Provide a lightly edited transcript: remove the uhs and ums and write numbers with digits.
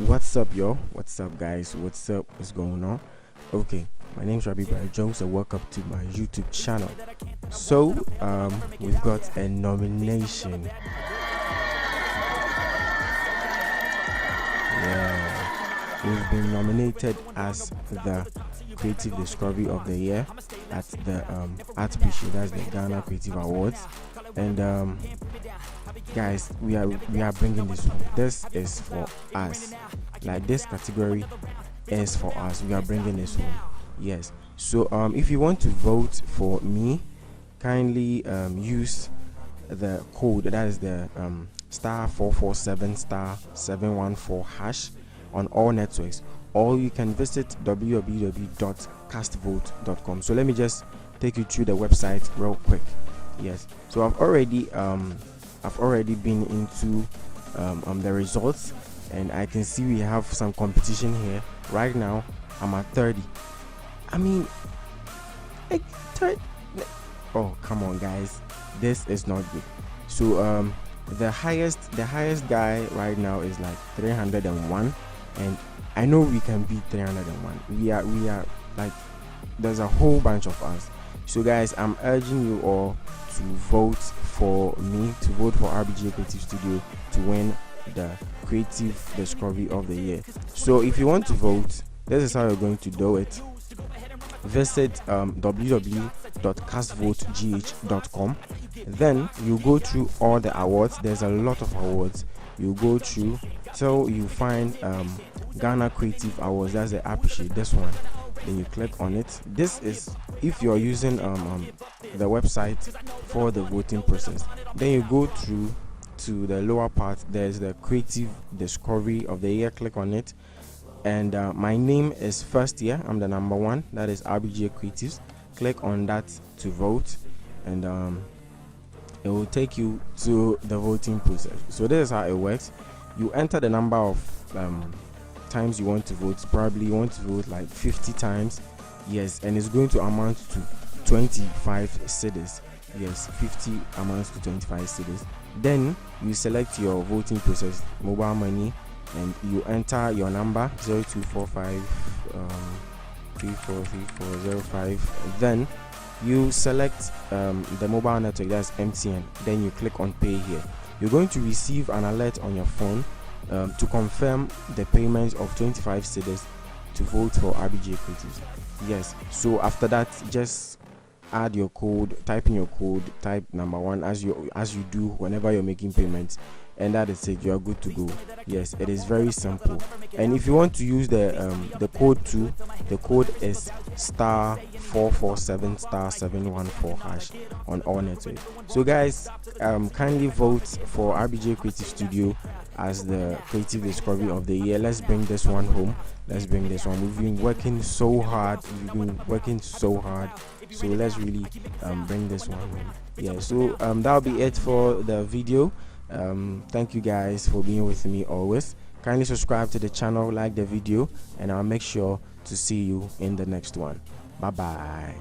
What's up, yo? What's up, guys? What's up? What's going on? Okay, my name is Rabbi Barry Jones and welcome to my YouTube channel. So we've got a nomination. Yeah, we've been nominated as the Creative Discovery of the Year at the Artificial, that's the Ghana Creative Awards. And guys, we are bringing this home. This is for us. Like, this category is for us. We are bringing this home. Yes. So if you want to vote for me, kindly use the code, that is the *447*714# on all networks, or you can visit www.castvote.com. So let me just take you through the website real quick. Yes, so I've already been into the results, and I can see we have some competition here. Right now I'm at 30. I mean, like 30. Oh, come on, guys, this is not good. So the highest guy right now is like 301, and I know we can beat 301. We are like, there's a whole bunch of us. So guys, I'm urging you all to vote for me, to vote for RBGA Creative Studio to win the Creative Discovery of the Year. So if you want to vote, this is how you're going to do it. Visit www.castvotegh.com. Then you go through all the awards. There's a lot of awards. You go through till you find Ghana Creative Awards. That's the appreciate, this one. Then you click on it. This is if you're using the website for the voting process. Then you go through to the lower part. There's the Creative Discovery of the Year. Click on it, and my name is first here. I'm the number one, that is RBGA Creatives. Click on that to vote, and it will take you to the voting process. So this is how it works. You enter the number of times you want to vote. Probably you want to vote like 50 times. Yes, and it's going to amount to 25 cedis. Yes, 50 amounts to 25 cedis. Then you select your voting process, mobile money, and you enter your number 0245 343405. Then you select the mobile network, that's MTN. Then you click on pay here. You're going to receive an alert on your phone to confirm the payment of 25 cedis to vote for RBGA Creatives. Yes, so after that, just add your code, type in your code, type number one as you do whenever you're making payments, and that is it. You are good to go. Yes, it is very simple. And if you want to use the code too, the code is *447*714# on all networks. So guys, kindly vote for RBGA Creative Studio as the Creative Discovery of the Year. Let's bring this one home. Let's bring this one. We've been working so hard. So let's really bring this one home. Yeah, so that'll be it for the video. Thank you guys for being with me always. Kindly subscribe to the channel, like the video, and I'll make sure to see you in the next one. Bye bye.